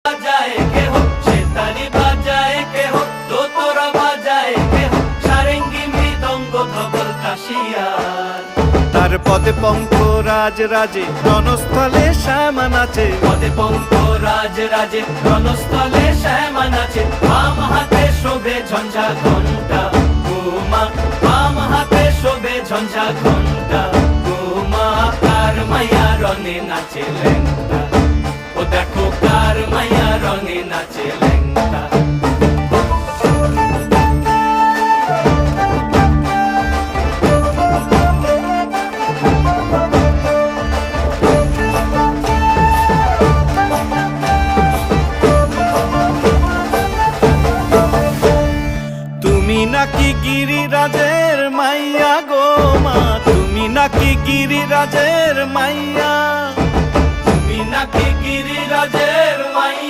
বাজায় কেহ সেতারি বাজায় কেহ দোতরা বাজায় কেহ সারেঙ্গি মৃদঙ্গ ধবল কাশিয়ার তার পদে পঙ্ক রাজ রাজে রণস্থলে শ্যামা নাচে পদে পঙ্ক রাজ রাজে রণস্থলে শ্যামা নাচে বাম হাতে শোভে ঝঞ্ঝা ঘণ্টা ঘুমা বাম হাতে শোভে ঝঞ্ঝা ঘণ্টা ঘুমা কার মাইয়া রনে নাচে লেংটা ও দেখো কার মাইয়া রনে নাচে লেংটা তুমি নাকি গিরিরাজের মাইয়া গো মা, তুমি নাকি গিরিরাজের মাইয়া, তুমি নাকি গিরিরাজের মাইয়া।